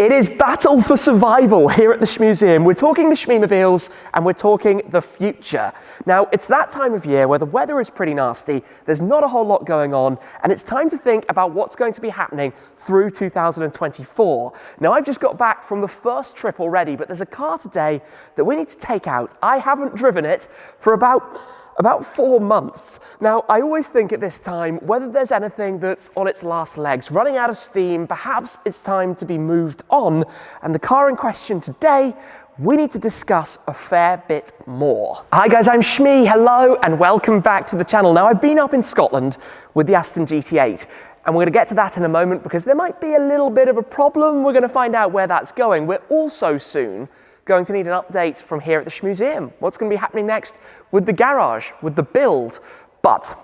It is battle for survival here at the Shmuseum. We're talking the Shmeemobiles and we're talking the future. Now, it's that time of year where the weather is pretty nasty, there's not a whole lot going on, and it's time to think about what's going to be happening through 2024. Now, I've just got back from the first trip already, but there's a car today that we need to take out. I haven't driven it for about 4 months. Now, I always think at this time, whether there's anything that's on its last legs, running out of steam, perhaps it's time to be moved on. And the car in question today, we need to discuss a fair bit more. Hi guys, I'm Shmee, hello, and welcome back to the channel. Now, I've been up in Scotland with the Aston GT8, and we're gonna get to that in a moment because there might be a little bit of a problem. We're gonna find out where that's going. We're also soon going to need an update from here at the Shmuseum. What's going to be happening next with the garage, with the build? But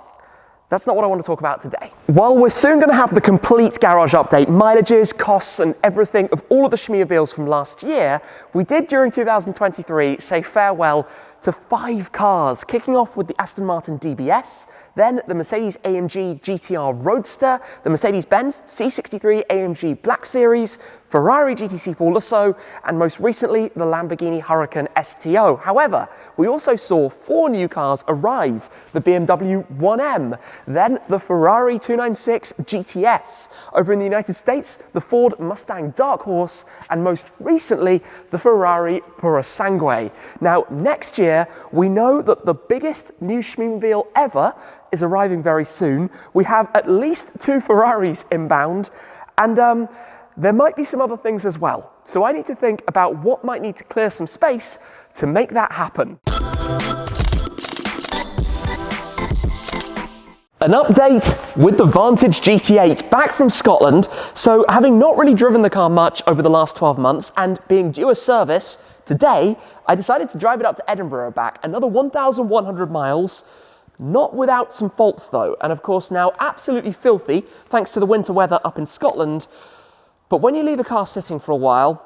that's not what I want to talk about today. While we're soon going to have the complete garage update, mileages, costs, and everything of all of the Shmeemobiles from last year, we did during 2023 say farewell to 5 cars, kicking off with the Aston Martin DBS, then the Mercedes-AMG GTR Roadster, the Mercedes-Benz C63 AMG Black Series, Ferrari GTC4 Lusso, and most recently, the Lamborghini Huracan STO. However, we also saw 4 new cars arrive, the BMW 1M, then the Ferrari 296 GTS. Over in the United States, the Ford Mustang Dark Horse, and most recently, the Ferrari Purosangue. Now, next year, we know that the biggest new Shmeemobile ever is arriving very soon. We have at least 2 Ferraris inbound, and there might be some other things as well. So I need to think about what might need to clear some space to make that happen. An update with the Vantage GT8 back from Scotland. So having not really driven the car much over the last 12 months and being due a service today, I decided to drive it up to Edinburgh back, another 1,100 miles. Not without some faults though, and of course now absolutely filthy thanks to the winter weather up in Scotland. But when you leave a car sitting for a while,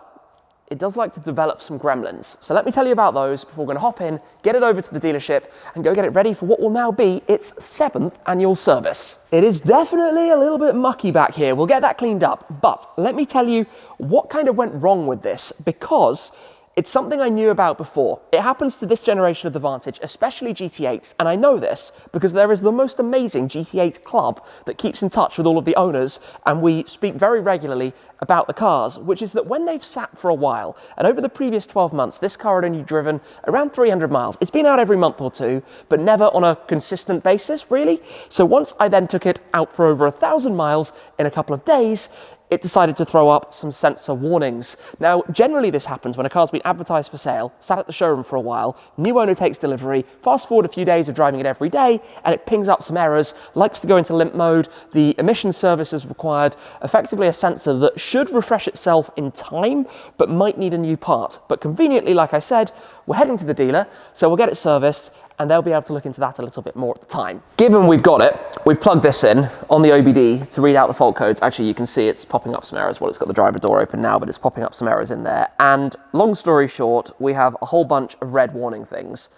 it does like to develop some gremlins. So let me tell you about those before we're going to hop in, get it over to the dealership, and go get it ready for what will now be its 7th annual service. It is definitely a little bit mucky back here. We'll get that cleaned up. But let me tell you what kind of went wrong with this, because it's something I knew about before. It happens to this generation of the Vantage, especially GT8s, and I know this because there is the most amazing GT8 club that keeps in touch with all of the owners, and we speak very regularly about the cars, which is that when they've sat for a while, and over the previous 12 months, this car had only driven around 300 miles. It's been out every month or two, but never on a consistent basis, really. So once I then took it out for over 1,000 miles in a couple of days, it decided to throw up some sensor warnings. Now, generally this happens when a car's been advertised for sale, sat at the showroom for a while, new owner takes delivery, fast forward a few days of driving it every day, and it pings up some errors, likes to go into limp mode, the emissions service is required, effectively a sensor that should refresh itself in time, but might need a new part. But conveniently, like I said, we're heading to the dealer, so we'll get it serviced, and they'll be able to look into that a little bit more at the time. Given we've got it, we've plugged this in on the OBD to read out the fault codes. Actually, you can see it's popping up some errors. Well, it's got the driver door open now, but it's popping up some errors in there. And long story short, we have a whole bunch of red warning things.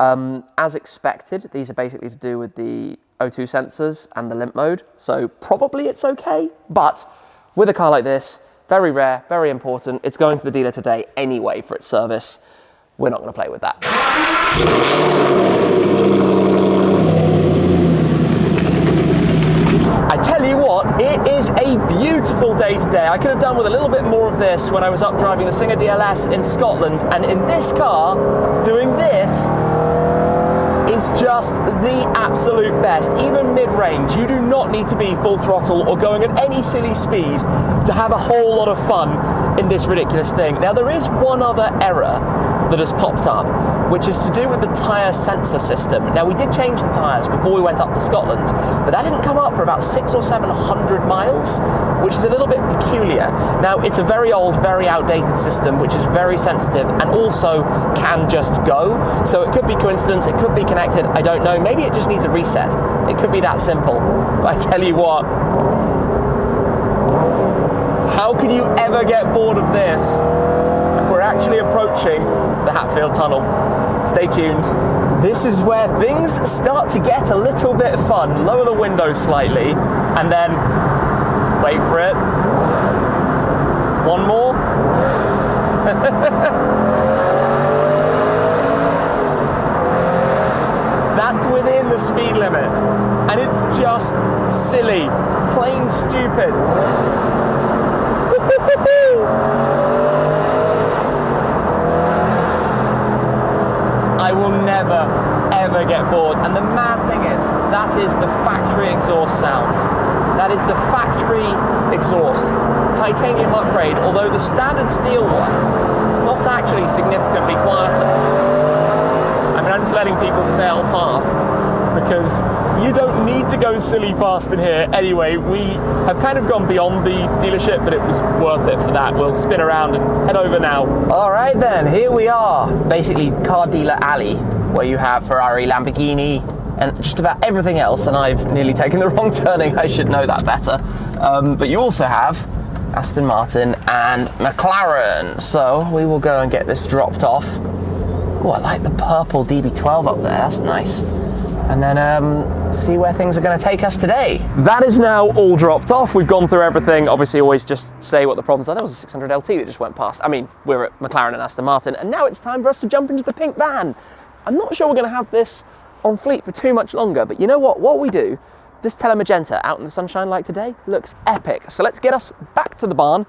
As expected, these are basically to do with the O2 sensors and the limp mode. So probably it's okay, but with a car like this, very rare, very important. It's going to the dealer today anyway for its service. We're not going to play with that. I tell you what, it is a beautiful day today. I could have done with a little bit more of this when I was up driving the Singer DLS in Scotland, and in this car, doing this is just the absolute best. Even mid-range, you do not need to be full throttle or going at any silly speed to have a whole lot of fun in this ridiculous thing. Now, there is one other error that has popped up, which is to do with the tyre sensor system. Now, we did change the tyres before we went up to Scotland, but that didn't come up for about 600 or 700 miles, which is a little bit peculiar. Now, it's a very old, very outdated system, which is very sensitive and also can just go. So it could be coincidence, it could be connected, I don't know. Maybe it just needs a reset. It could be that simple. But I tell you what, how could you ever get bored of this? We're actually approaching the Hatfield Tunnel. Stay tuned. This is where things start to get a little bit fun. Lower the window slightly, and then wait for it. One more. That's within the speed limit, and it's just silly, plain stupid. I will never, ever get bored. And the mad thing is, that is the factory exhaust sound. That is the factory exhaust. Titanium upgrade, although the standard steel one is not actually significantly quieter. I mean, I'm just letting people sail past because you don't need to go silly fast in here anyway. We have kind of gone beyond the dealership, but it was worth it for that. We'll spin around and head over now. All right then, here we are. Basically car dealer alley, where you have Ferrari, Lamborghini, and just about everything else. And I've nearly taken the wrong turning. I should know that better. But you also have Aston Martin and McLaren. So we will go and get this dropped off. Oh, I like the purple DB12 up there, that's nice. And then see where things are going to take us today. That is now all dropped off. We've gone through everything. Obviously, always just say what the problems are. There was a 600 LT that just went past. I mean, we're at McLaren and Aston Martin, and now it's time for us to jump into the pink van. I'm not sure we're going to have this on fleet for too much longer, but you know what? What we do, this telemagenta out in the sunshine like today looks epic. So let's get us back to the barn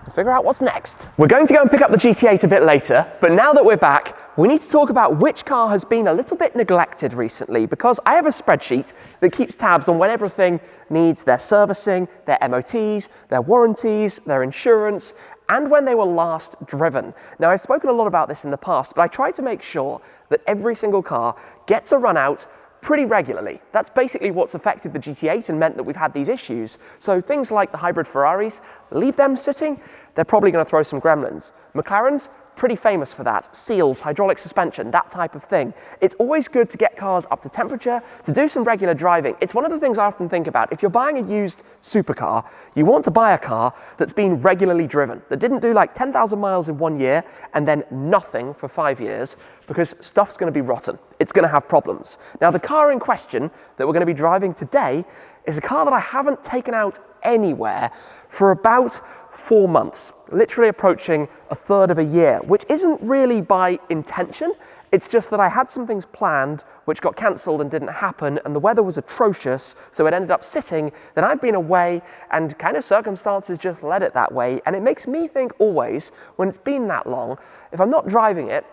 and figure out what's next. We're going to go and pick up the GT8 a bit later, but now that we're back, we need to talk about which car has been a little bit neglected recently, because I have a spreadsheet that keeps tabs on when everything needs their servicing, their MOTs, their warranties, their insurance, and when they were last driven. Now, I've spoken a lot about this in the past, but I try to make sure that every single car gets a run out pretty regularly. That's basically what's affected the GT8 and meant that we've had these issues. So things like the hybrid Ferraris, leave them sitting, they're probably going to throw some gremlins. McLaren's pretty famous for that. Seals, hydraulic suspension, that type of thing. It's always good to get cars up to temperature, to do some regular driving. It's one of the things I often think about. If you're buying a used supercar, you want to buy a car that's been regularly driven, that didn't do like 10,000 miles in 1 year and then nothing for 5 years, because stuff's going to be rotten. It's going to have problems. Now, the car in question that we're going to be driving today is a car that I haven't taken out anywhere for about 4 months, literally approaching a third of a year, which isn't really by intention. It's just that I had some things planned which got cancelled and didn't happen, and the weather was atrocious, so it ended up sitting. Then I've been away, and kind of circumstances just led it that way. And it makes me think always, when it's been that long, if I'm not driving it,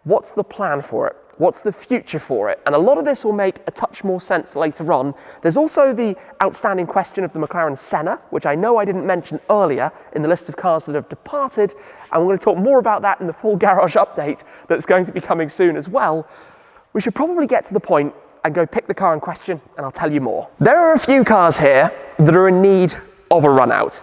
what's the plan for it? What's the future for it? And a lot of this will make a touch more sense later on. There's also the outstanding question of the McLaren Senna, which I know I didn't mention earlier in the list of cars that have departed, and we're going to talk more about that in the full garage update that's going to be coming soon as well. We should probably get to the point and go pick the car in question, and I'll tell you more. There are a few cars here that are in need of a run out.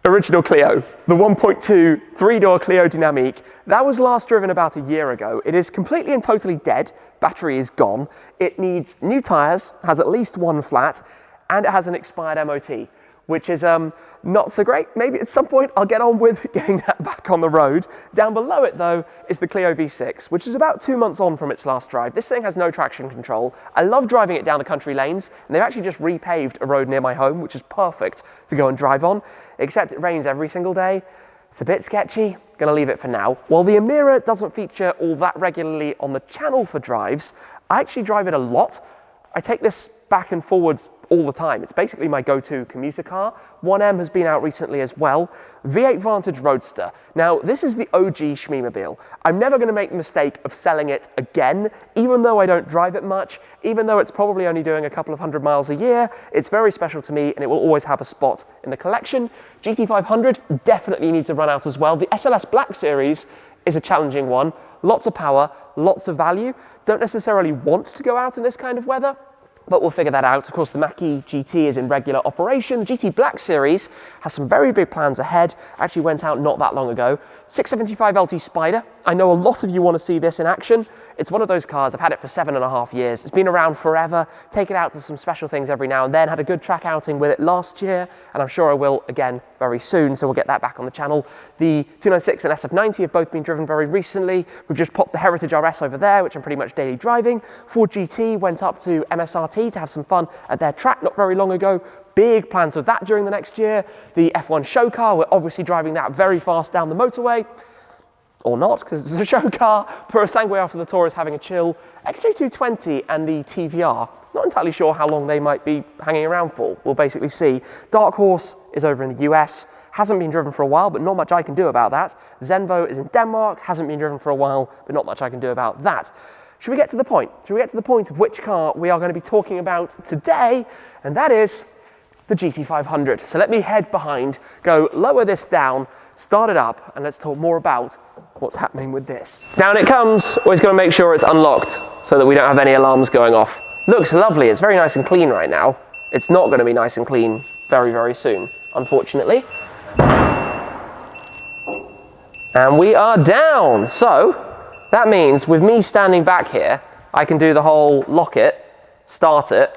Original Clio, the 1.2 three-door Clio Dynamique, that was last driven about a year ago. It is completely and totally dead, battery is gone, it needs new tyres, has at least one flat, and it has an expired MOT, which is not so great. Maybe at some point I'll get on with getting that back on the road. Down below it though is the Clio V6, which is about 2 months on from its last drive. This thing has no traction control. I love driving it down the country lanes, and they've actually just repaved a road near my home, which is perfect to go and drive on, except it rains every single day. It's a bit sketchy, gonna leave it for now. While the Emira doesn't feature all that regularly on the channel for drives, I actually drive it a lot. I take this back and forwards all the time. It's basically my go-to commuter car. 1M has been out recently as well. V8 Vantage Roadster. Now, this is the OG Shmeemobile. I'm never going to make the mistake of selling it again, even though I don't drive it much, even though it's probably only doing a couple of 100 miles a year. It's very special to me, and it will always have a spot in the collection. GT500 definitely needs a run out as well. The SLS Black Series is a challenging one. Lots of power, lots of value. Don't necessarily want to go out in this kind of weather, but we'll figure that out. Of course, the Mach-E GT is in regular operation. The GT Black Series has some very big plans ahead. Actually went out not that long ago. 675 LT Spider. I know a lot of you want to see this in action. It's one of those cars, I've had it for 7.5 years. It's been around forever. Take it out to some special things every now and then. Had a good track outing with it last year, and I'm sure I will again very soon, so we'll get that back on the channel. The 296 and SF90 have both been driven very recently. We've just popped the Heritage RS over there, which I'm pretty much daily driving. Ford GT went up to MSRT to have some fun at their track not very long ago. Big plans with that during the next year. The F1 show car, we're obviously driving that very fast down the motorway. or not, because it's a show car. Purosangue after the tour is having a chill. XJ220 and the TVR, not entirely sure how long they might be hanging around for. We'll basically see. Dark Horse is over in the US, hasn't been driven for a while, but not much I can do about that. Zenvo is in Denmark, hasn't been driven for a while, but not much I can do about that. Should we get to the point? Should we get to the point of which car we are going to be talking about today? And that is the GT500. So let me head behind, go lower this down, start it up, and let's talk more about what's happening with this. Down it comes. Always got to make sure it's unlocked so that we don't have any alarms going off. Looks lovely. It's very nice and clean right now. It's not going to be nice and clean very, very soon, unfortunately. And we are down. So that means with me standing back here, I can do the whole lock it, start it.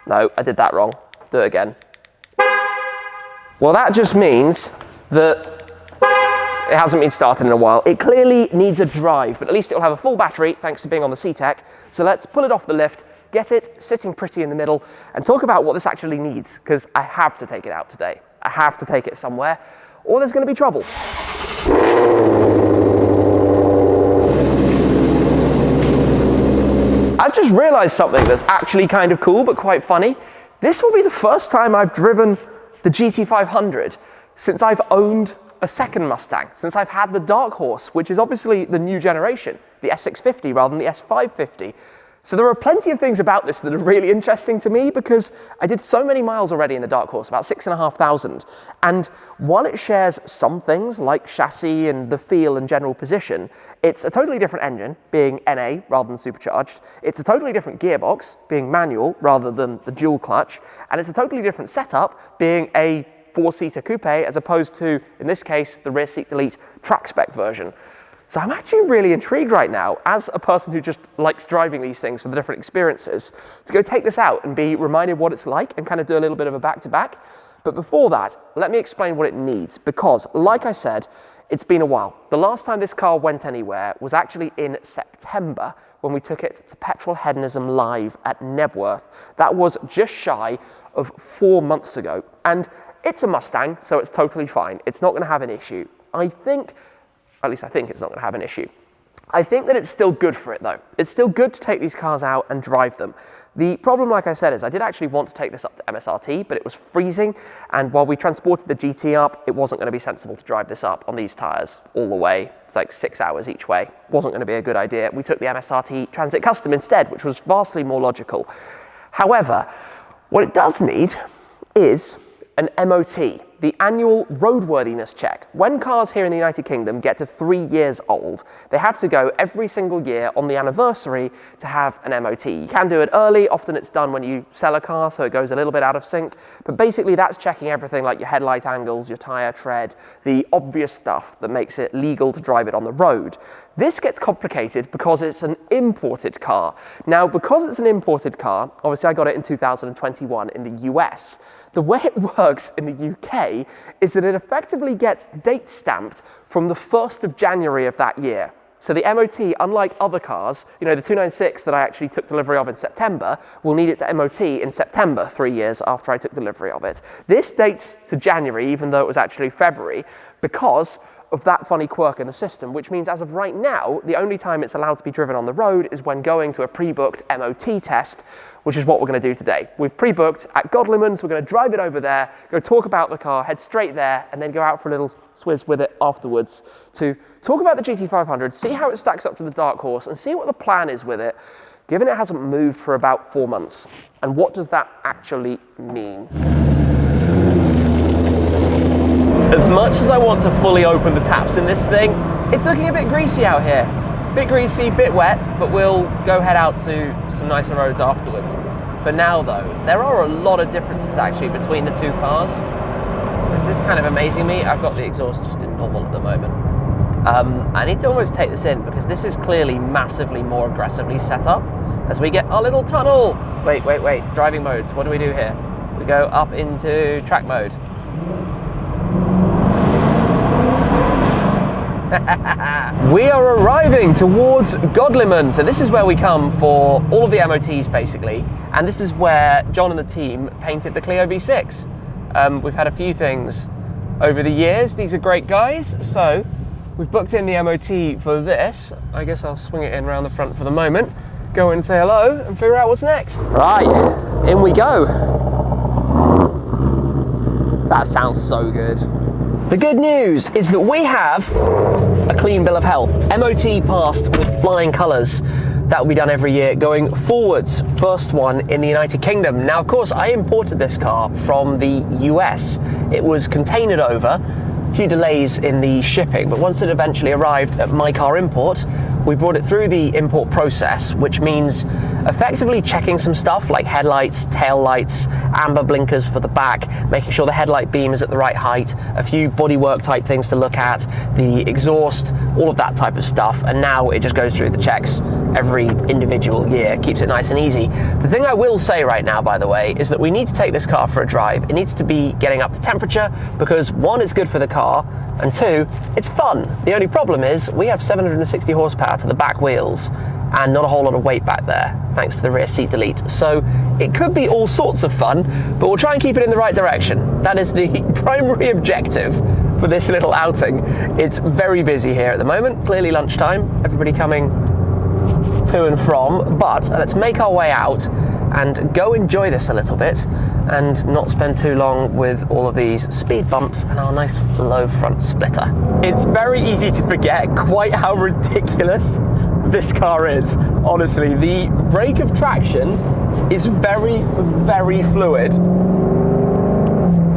No, I did that wrong. Do it again. Well, that just means that it hasn't been started in a while. It clearly needs a drive, but at least it'll have a full battery thanks to being on the C-Tech. So let's pull it off the lift, get it sitting pretty in the middle, and talk about what this actually needs, because I have to take it out today. I have to take it somewhere, or there's going to be trouble. I've just realized something that's actually kind of cool, but quite funny. This will be the first time I've driven the GT500 since I've owned a second Mustang, since I've had the Dark Horse, which is obviously the new generation, the S650 rather than the S550. So there are plenty of things about this that are really interesting to me because I did so many miles already in the Dark Horse, about 6,500. And while it shares some things like chassis and the feel and general position, it's a totally different engine, being NA rather than supercharged. It's a totally different gearbox, being manual rather than the dual clutch. And it's a totally different setup, being a four-seater coupe as opposed to, in this case, the rear seat delete track spec version. So I'm actually really intrigued right now, as a person who just likes driving these things for the different experiences, to go take this out and be reminded what it's like and kind of do a little bit of a back-to-back. But before that, let me explain what it needs, because, like I said, it's been a while. The last time this car went anywhere was actually in September when we took it to Petrol Hedonism Live at Nebworth. That was just shy of 4 months ago. And it's a Mustang, so it's totally fine. It's not going to have an issue. At least I think it's not going to have an issue. I think that it's still good for it though. It's still good to take these cars out and drive them. The problem, like I said, is I did actually want to take this up to MSRT, but it was freezing. And while we transported the GT up, it wasn't going to be sensible to drive this up on these tires all the way. It's like 6 hours each way. Wasn't going to be a good idea. We took the MSRT Transit Custom instead, which was vastly more logical. However, what it does need is an MOT, the annual roadworthiness check. When cars here in the United Kingdom get to 3 years old, they have to go every single year on the anniversary to have an MOT. You can do it early, often it's done when you sell a car, so it goes a little bit out of sync, but basically that's checking everything like your headlight angles, your tire tread, the obvious stuff that makes it legal to drive it on the road. This gets complicated because it's an imported car. Now, because it's an imported car, obviously I got it in 2021 in the US. The way it works in the UK is that it effectively gets date stamped from the 1st of January of that year. So the MOT, unlike other cars, the 296 that I actually took delivery of in September, will need its MOT in September, 3 years after I took delivery of it. This dates to January, even though it was actually February, because of that funny quirk in the system, which means as of right now, the only time it's allowed to be driven on the road is when going to a pre-booked MOT test, which is what we're going to do today. We've pre-booked at Godliman's, we're going to drive it over there, go talk about the car, head straight there, and then go out for a little swizz with it afterwards to talk about the GT500, see how it stacks up to the Dark Horse, and see what the plan is with it, given it hasn't moved for about 4 months. And what does that actually mean? As much as I want to fully open the taps in this thing, it's looking a bit greasy out here. Bit greasy, bit wet, but we'll go head out to some nicer roads afterwards. For now though, there are a lot of differences actually between the two cars. This is kind of amazing me. I've got the exhaust just in normal at the moment. I need to almost take this in because this is clearly massively more aggressively set up as we get our little tunnel. Wait, driving modes, what do we do here? We go up into track mode. We are arriving towards Godliman. So this is where we come for all of the MOTs basically, and this is where John and the team painted the Clio V6. We've had a few things over the years. These are great guys, so we've booked in the MOT for this. I guess I'll swing it in around the front for the moment, go in and say hello and figure out what's next. Right, in we go. That sounds so good. The good news is that we have a clean bill of health. MOT passed with flying colours. That will be done every year going forwards. First one in the United Kingdom. Now, of course, I imported this car from the US. It was containered over, a few delays in the shipping, but once it eventually arrived at My Car Import, we brought it through the import process, which means effectively checking some stuff like headlights, tail lights, amber blinkers for the back, making sure the headlight beam is at the right height, a few bodywork type things to look at, the exhaust, all of that type of stuff. And now it just goes through the checks every individual year, keeps it nice and easy. The thing I will say right now, by the way, is that we need to take this car for a drive. It needs to be getting up to temperature because one, it's good for the car, and two, it's fun. The only problem is we have 760 horsepower to the back wheels and not a whole lot of weight back there, thanks to the rear seat delete. So it could be all sorts of fun, but we'll try and keep it in the right direction. That is the primary objective for this little outing. It's very busy here at the moment, clearly lunchtime, everybody coming to and from, but let's make our way out and go enjoy this a little bit and not spend too long with all of these speed bumps and our nice low front splitter. It's very easy to forget quite how ridiculous this car is. Honestly, the brake of traction is very, very fluid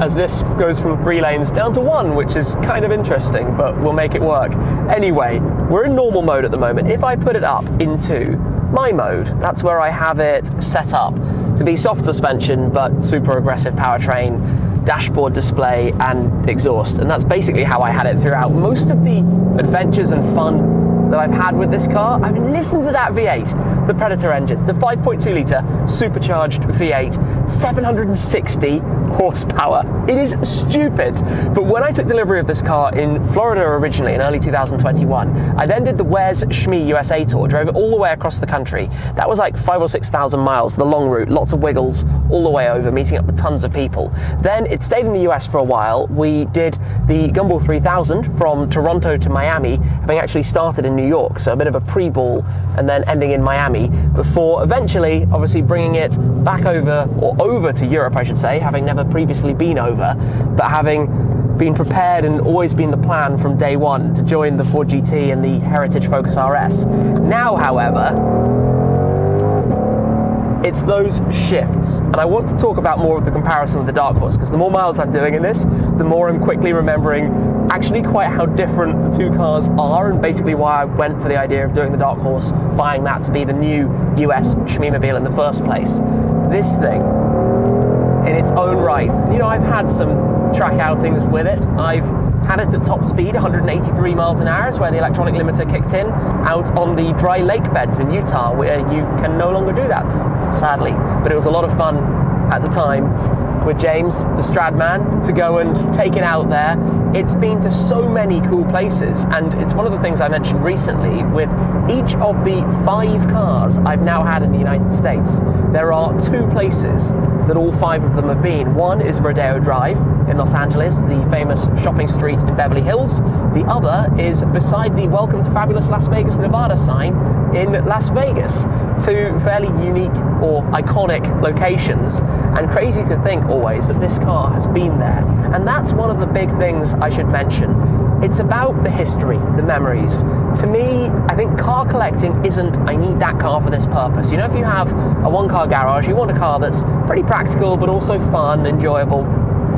as this goes from 3 lanes down to 1, which is kind of interesting, but we'll make it work. Anyway, we're in normal mode at the moment. If I put it up into my mode, that's where I have it set up to be soft suspension, but super aggressive powertrain, dashboard display and exhaust. And that's basically how I had it throughout most of the adventures and fun that I've had with this car. I mean, listen to that V8, the Predator engine, the 5.2 litre supercharged V8, 760 horsepower. It is stupid. But when I took delivery of this car in Florida originally in early 2021, I then did the Where's Shmee USA tour, drove it all the way across the country. That was like 5,000 or 6,000 miles, the long route, lots of wiggles all the way over, meeting up with tons of people. Then it stayed in the US for a while. We did the Gumball 3000 from Toronto to Miami, having actually started in New York, so a bit of a pre-ball and then ending in Miami, before eventually obviously bringing it back over, or over to Europe I should say, having never previously been over, but having been prepared and always been the plan from day one to join the Ford GT and the Heritage Focus RS. Now, however, it's those shifts, and I want to talk about more of the comparison with the Dark Horse, because the more miles I'm doing in this, the more I'm quickly remembering actually quite how different the two cars are, and basically why I went for the idea of doing the Dark Horse, buying that to be the new US Shmeemobile in the first place. This thing, in its own right, you know, I've had some track outings with it. I've had it at top speed, 183 miles an hour is where the electronic limiter kicked in, out on the dry lake beds in Utah, where you can no longer do that, sadly. But it was a lot of fun at the time with James, the Stradman, to go and take it out there. It's been to so many cool places, and it's one of the things I mentioned recently with each of the 5 cars I've now had in the United States. There are 2 places that all 5 of them have been. One is Rodeo Drive in Los Angeles, the famous shopping street in Beverly Hills. The other is beside the Welcome to Fabulous Las Vegas, Nevada sign in Las Vegas. 2 fairly unique or iconic locations, and crazy to think always that this car has been there. And that's one of the big things I should mention. It's about the history, the memories. To me, I think car collecting isn't, I need that car for this purpose. You know, if you have a 1-car garage, you want a car that's pretty practical, but also fun, enjoyable,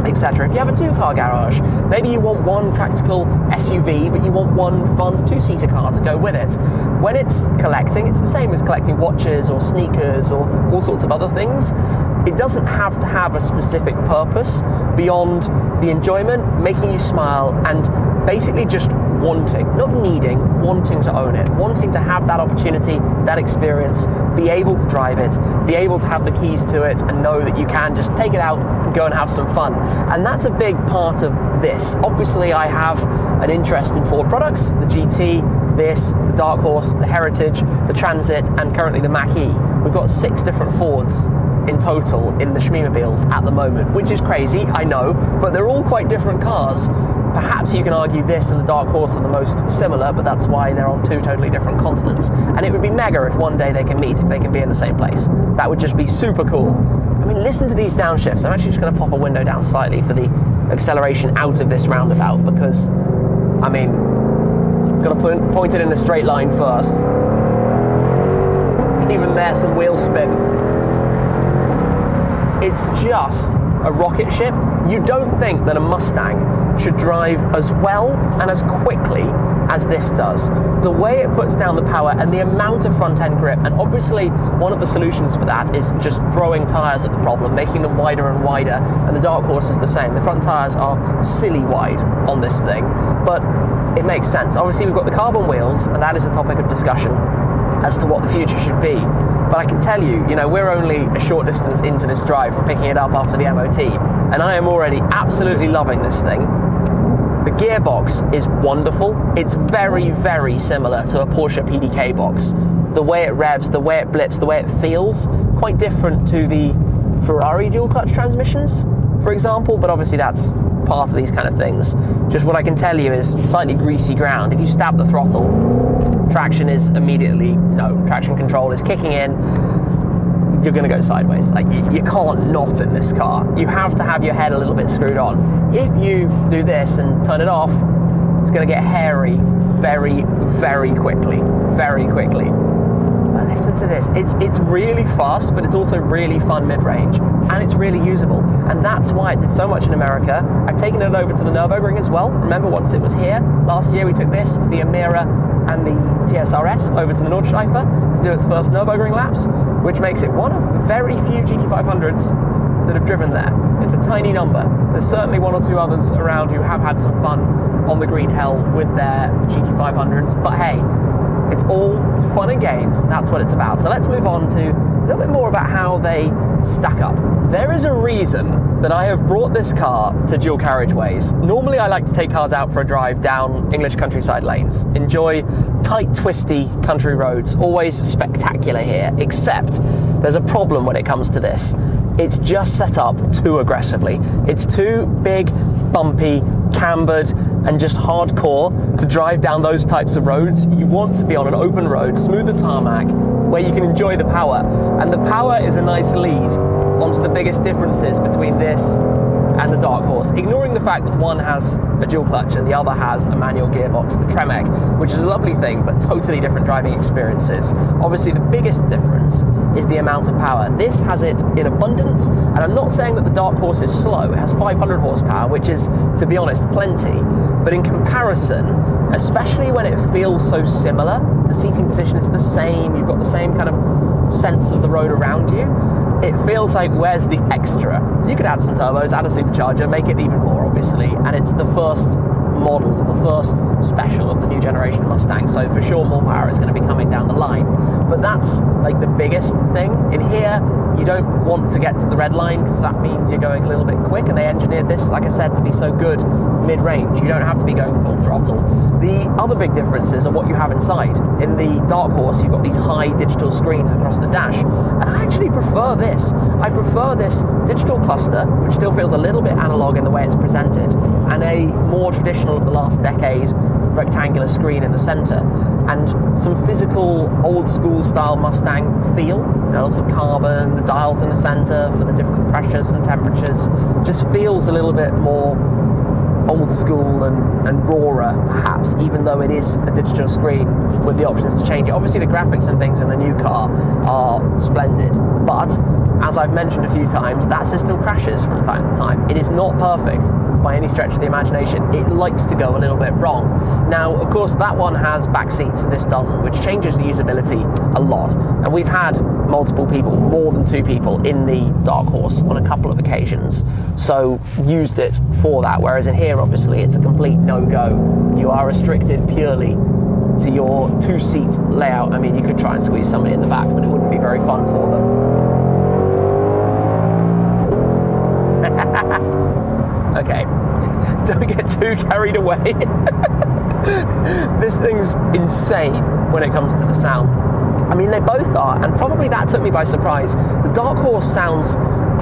etc. If you have a 2-car garage, maybe you want one practical SUV, but you want one fun 2-seater car to go with it. When it's collecting, it's the same as collecting watches or sneakers or all sorts of other things. It doesn't have to have a specific purpose beyond the enjoyment, making you smile, and basically just wanting, not needing, wanting to own it, wanting to have that opportunity, that experience, be able to drive it, be able to have the keys to it, and know that you can just take it out and go and have some fun. And that's a big part of this. Obviously, I have an interest in Ford products, the GT, this, the Dark Horse, the Heritage, the Transit, and currently the Mach-E. We've got 6 different Fords in total in the Shmeemobiles at the moment, which is crazy, I know, but they're all quite different cars. Perhaps you can argue this and the Dark Horse are the most similar, but that's why they're on two totally different continents. And it would be mega if one day they can meet, if they can be in the same place. That would just be super cool. I mean, listen to these downshifts. I'm actually just going to pop a window down slightly for the acceleration out of this roundabout, because, I mean, I'm going to point it in a straight line first. Even there, some wheel spin. It's just a rocket ship. You don't think that a Mustang should drive as well and as quickly as this does. The way it puts down the power and the amount of front end grip, and obviously one of the solutions for that is just throwing tyres at the problem, making them wider and wider, and the Dark Horse is the same. The front tyres are silly wide on this thing, but it makes sense. Obviously we've got the carbon wheels, and that is a topic of discussion as to what the future should be. But I can tell you, we're only a short distance into this drive from picking it up after the MOT, and I am already absolutely loving this thing. The gearbox is wonderful. It's very, very similar to a Porsche PDK box. The way it revs, the way it blips, the way it feels, quite different to the Ferrari dual clutch transmissions, for example, but obviously that's part of these kind of things. Just what I can tell you is slightly greasy ground. If you stab the throttle, traction is immediately, traction control is kicking in, you're going to go sideways. Like, you can't not in this car. You have to have your head a little bit screwed on. If you do this and turn it off, it's going to get hairy very, very quickly. Very quickly. But listen to this. It's really fast, but it's also really fun mid-range, and it's really usable. And that's why it did so much in America. I've taken it over to the Nürburgring as well. Remember, once it was here, last year we took this, the Amira and the TSRS over to the Nordschleife to do its first Nürburgring laps, which makes it one of very few GT500s that have driven there. It's a tiny number. There's certainly one or two others around who have had some fun on the green hell with their GT500s, but hey, it's all fun and games. That's what it's about. So let's move on to a little bit more about how they stack up. There is a reason that I have brought this car to dual carriageways. Normally I like to take cars out for a drive down English countryside lanes, enjoy tight, twisty country roads, always spectacular here, except there's a problem when it comes to this. It's just set up too aggressively. It's too big, bumpy, cambered, and just hardcore to drive down those types of roads. You want to be on an open road, smooth tarmac, where you can enjoy the power. And the power is a nice lead onto the biggest differences between this and the Dark Horse, ignoring the fact that one has a dual clutch and the other has a manual gearbox, the Tremec, which is a lovely thing, but totally different driving experiences. Obviously the biggest difference is the amount of power. This has it in abundance, and I'm not saying that the Dark Horse is slow. It has 500 horsepower, which is, to be honest, plenty, but in comparison, especially when it feels so similar, the seating position is the same, you've got the same kind of sense of the road around you, it feels like, where's the extra? You could add some turbos, add a supercharger, make it even more, obviously, and it's the first model, the first special of the new generation Mustang, so for sure more power is going to be coming down the line. But that's like the biggest thing. In here, you don't want to get to the red line because that means you're going a little bit quick, and they engineered this, like I said, to be so good mid-range. You don't have to be going full throttle. The other big differences are what you have inside. In the Dark Horse, you've got these high digital screens across the dash, and I actually prefer this. I prefer this digital cluster, which still feels a little bit analog in the way it's presented, and a more traditional of the last decade rectangular screen in the center, and some physical old school style Mustang feel. Lots of carbon, the dials in the center for the different pressures and temperatures. Just feels a little bit more old school and rawer, perhaps, even though it is a digital screen with the options to change it. Obviously the graphics and things in the new car are splendid, but as I've mentioned a few times, that system crashes from time to time. It is not perfect by any stretch of the imagination. It likes to go a little bit wrong. Now, of course, that one has back seats and this doesn't, which changes the usability a lot. And we've had multiple people, more than two people, in the Dark Horse on a couple of occasions, so used it for that. Whereas in here, obviously, it's a complete no-go. You are restricted purely to your two-seat layout. I mean, you could try and squeeze somebody in the back, but it wouldn't be very fun for them. Okay, don't get too carried away. This thing's insane when it comes to the sound. I mean, they both are, and probably that took me by surprise. The Dark Horse sounds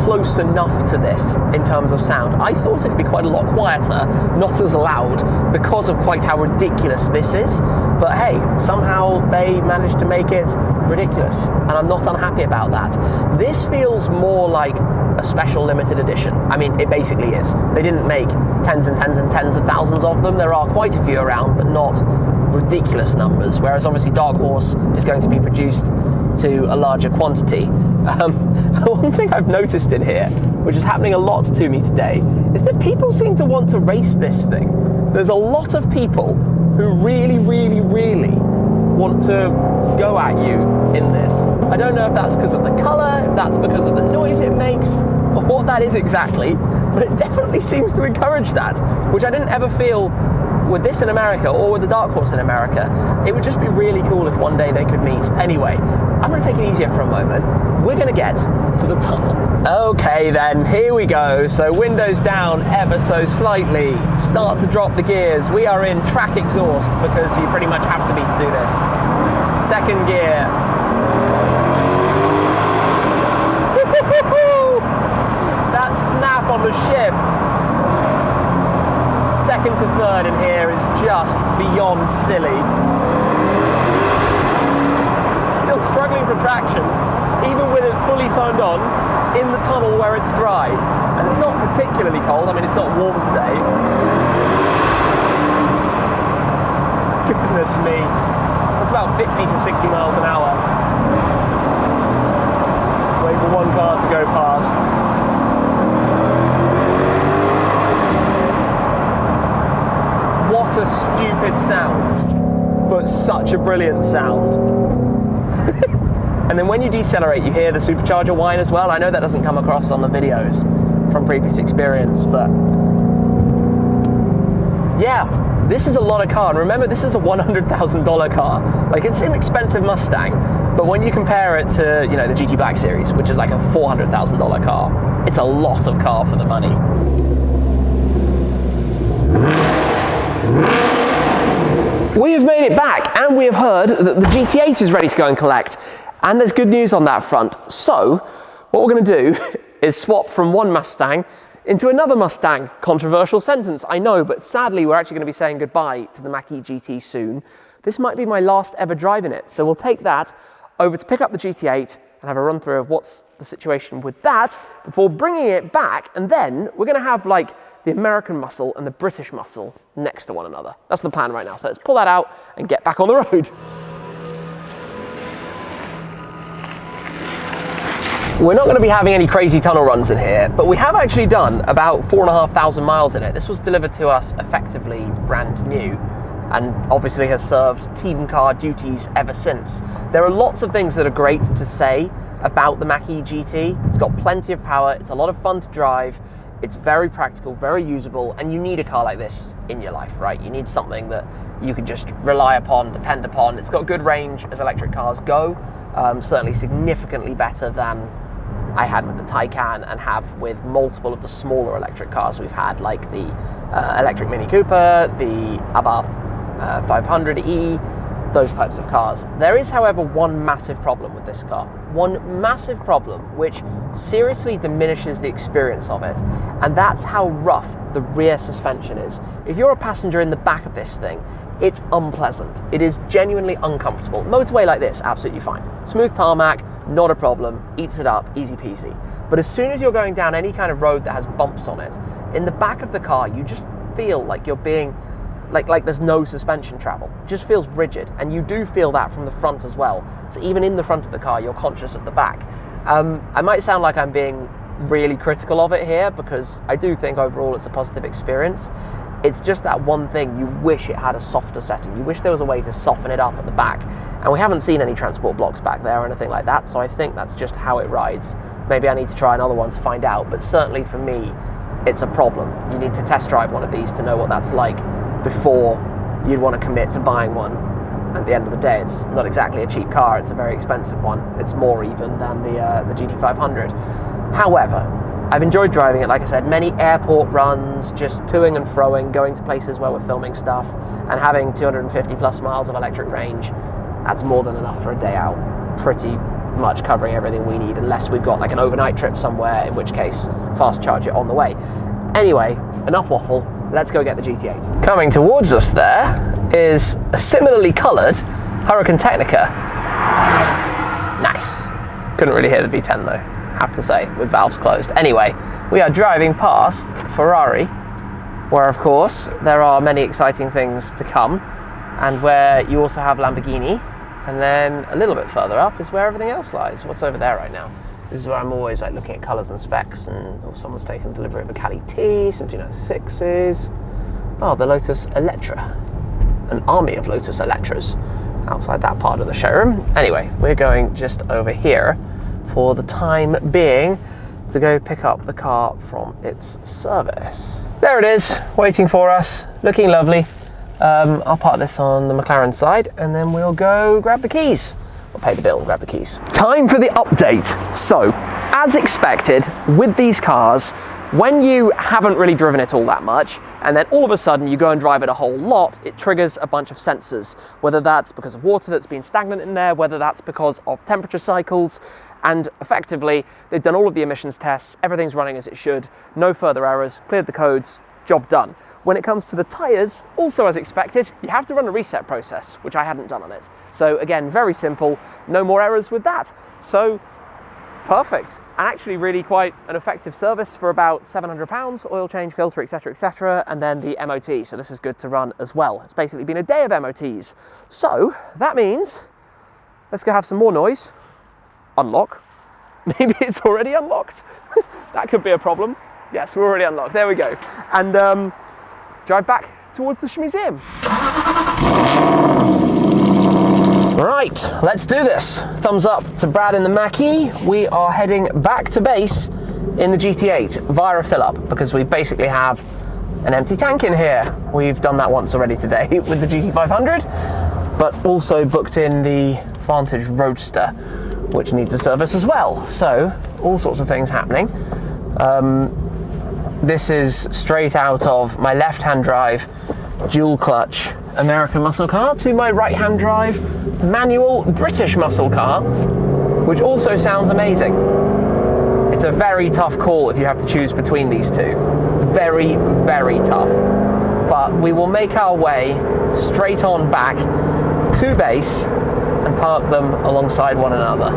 close enough to this in terms of sound. I thought it'd be quite a lot quieter, not as loud, because of quite how ridiculous this is. But hey, somehow they managed to make it ridiculous, and I'm not unhappy about that. This feels more like a special limited edition. I mean, it basically is. They didn't make tens and tens and tens of thousands of them. There are quite a few around, but not ridiculous numbers, whereas obviously Dark Horse is going to be produced to a larger quantity. One thing I've noticed in here, which is happening a lot to me today, is that people seem to want to race this thing. There's a lot of people who really want to go at you in this. I don't know if that's because of the colour, if that's because of the noise it makes, or what that is exactly, but it definitely seems to encourage that, which I didn't ever feel with this in America or with the Dark Horse in America. It would just be really cool if one day they could meet. Anyway, I'm going to take it easier for a moment. We're going to get to the tunnel. Okay then, here we go. So windows down ever so slightly. Start to drop the gears. We are in track exhaust because you pretty much have to be to do this. Second gear. That snap on the shift. Second to third in here is just beyond silly. Still struggling for traction, even with it fully turned on in the tunnel where it's dry. And it's not particularly cold, I mean, it's not warm today. Goodness me. That's about 50 to 60 miles an hour. Wait for one car to go past. What a stupid sound, but such a brilliant sound. And then when you decelerate, you hear the supercharger whine as well. I know that doesn't come across on the videos from previous experience, but yeah, this is a lot of car. And remember, this is a $100,000 car. Like, it's an expensive Mustang, but when you compare it to, you know, the GT Black Series, which is like a $400,000 car, it's a lot of car for the money. We have made it back, and we have heard that the GT8 is ready to go and collect, and there's good news on that front. So what we're going to do is swap from one Mustang into another Mustang. Controversial sentence, I know, but sadly we're actually going to be saying goodbye to the Mach-E GT soon. This might be my last ever drive in it, so we'll take that over to pick up the GT8 and have a run through of what's the situation with that before bringing it back, and then we're going to have like the American muscle and the British muscle next to one another. That's the plan right now, so let's pull that out and get back on the road. We're not going to be having any crazy tunnel runs in here, but we have actually done about 4,500 miles in it. This was delivered to us effectively brand new, and obviously has served team car duties ever since. There are lots of things that are great to say about the Mach-E GT. It's got plenty of power, it's a lot of fun to drive, it's very practical, very usable, and you need a car like this in your life, right? You need something that you can just rely upon, depend upon. It's got good range as electric cars go, certainly significantly better than I had with the Taycan and have with multiple of the smaller electric cars we've had, like the electric Mini Cooper, the Abarth 500e, those types of cars. There is, however, one massive problem with this car. One massive problem which seriously diminishes the experience of it, and that's how rough the rear suspension is. If you're a passenger in the back of this thing, it's unpleasant. It is genuinely uncomfortable. Motorway like this, absolutely fine. Smooth tarmac, not a problem, eats it up, easy peasy. But as soon as you're going down any kind of road that has bumps on it, in the back of the car, you just feel like you're being like there's no suspension travel. It just feels rigid, and you do feel that from the front as well. So even in the front of the car, you're conscious of the back. I might sound like I'm being really critical of it here, because I do think overall it's a positive experience. It's just that one thing, you wish it had a softer setting. You wish there was a way to soften it up at the back. And we haven't seen any transport blocks back there or anything like that, so I think that's just how it rides. Maybe I need to try another one to find out, but certainly for me, it's a problem. You need to test drive one of these to know what that's like before you'd want to commit to buying one. At the end of the day, it's not exactly a cheap car, it's a very expensive one. It's more even than the GT500. However, I've enjoyed driving it, like I said, many airport runs, just toing and froing, going to places where we're filming stuff, and having 250 plus miles of electric range. That's more than enough for a day out, pretty much covering everything we need, unless we've got like an overnight trip somewhere, in which case fast charge it on the way. Anyway, enough waffle, let's go get the GT8. Coming towards us there is a similarly coloured Hurricane Technica. Nice. Couldn't really hear the V10 though, have to say, with valves closed. Anyway, we are driving past Ferrari, where of course there are many exciting things to come, and where you also have Lamborghini, and then a little bit further up is where everything else lies. What's over there right now? This is where I'm always like looking at colours and specs, and someone's taken delivery of a Cali T, some 296s. Oh, the Lotus Electra. An army of Lotus Electras outside that part of the showroom. Anyway, we're going just over here for the time being to go pick up the car from its service. There it is, waiting for us, looking lovely. I'll park this on the McLaren side and then we'll go grab the keys. We'll pay the bill and grab the keys. Time for the update. So, as expected, with these cars, when you haven't really driven it all that much, and then all of a sudden you go and drive it a whole lot, it triggers a bunch of sensors, whether that's because of water that's been stagnant in there, whether that's because of temperature cycles, and effectively, they've done all of the emissions tests, everything's running as it should, no further errors, cleared the codes, job done. When it comes to the tyres, also as expected, you have to run a reset process, which I hadn't done on it. So again, very simple, no more errors with that. So, perfect. And actually really quite an effective service for about £700, oil change, filter, etc., and then the MOT. So this is good to run as well. It's basically been a day of MOTs. So that means, let's go have some more noise. Unlock. Maybe it's already unlocked. That could be a problem. Yes, we're already unlocked. There we go. And drive back towards the Shmuseum. Right, let's do this. Thumbs up to Brad in the Mach-E. We are heading back to base in the GT8 via a fill-up because we basically have an empty tank in here. We've done that once already today with the GT500, but also booked in the Vantage Roadster, which needs a service as well. So, all sorts of things happening. This is straight out of my left-hand drive, dual clutch American muscle car to my right-hand drive manual British muscle car, which also sounds amazing. It's a very tough call if you have to choose between these two. Very, very tough. But we will make our way straight on back to base and park them alongside one another.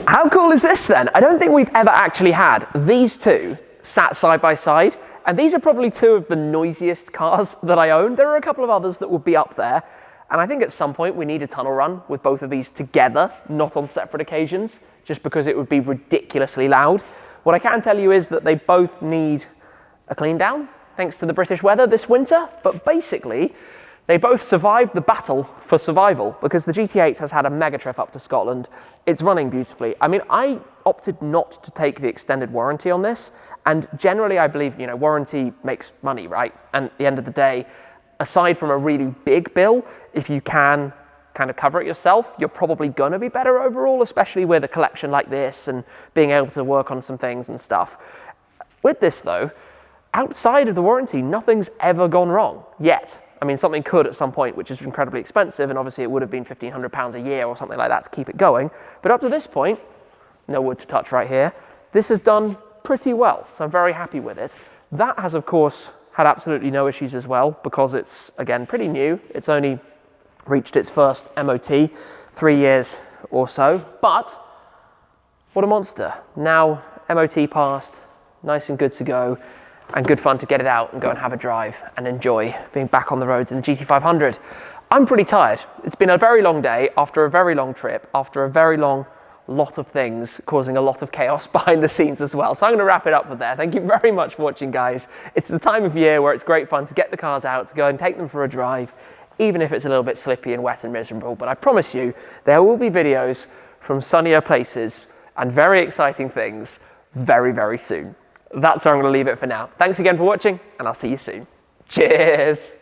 How cool is this then? I don't think we've ever actually had these two sat side by side, and these are probably two of the noisiest cars that I own. There are a couple of others that would be up there, and I think at some point we need a tunnel run with both of these together, not on separate occasions, just because it would be ridiculously loud. What I can tell you is that they both need a clean down, thanks to the British weather this winter, but basically they both survived the battle for survival because the GT8 has had a mega trip up to Scotland. It's running beautifully. I mean, I opted not to take the extended warranty on this, and generally I believe, you know, warranty makes money, right? And at the end of the day, aside from a really big bill, if you can kind of cover it yourself, you're probably gonna be better overall, especially with a collection like this and being able to work on some things and stuff. With this though, outside of the warranty, nothing's ever gone wrong yet. I mean, something could at some point, which is incredibly expensive, and obviously it would have been £1,500 a year or something like that to keep it going. But up to this point, no wood to touch right here, this has done pretty well, so I'm very happy with it. That has, of course, had absolutely no issues as well, because it's, again, pretty new. It's only reached its first MOT, 3 years or so, but what a monster. Now, MOT passed, nice and good to go, and good fun to get it out and go and have a drive and enjoy being back on the roads in the GT500. I'm pretty tired. It's been a very long day after a very long trip, after a very long lot of things, causing a lot of chaos behind the scenes as well. So I'm going to wrap it up with there. Thank you very much for watching, guys. It's the time of year where it's great fun to get the cars out, to go and take them for a drive, even if it's a little bit slippy and wet and miserable. But I promise you, there will be videos from sunnier places and very exciting things very, very soon. That's where I'm going to leave it for now. Thanks again for watching, and I'll see you soon. Cheers!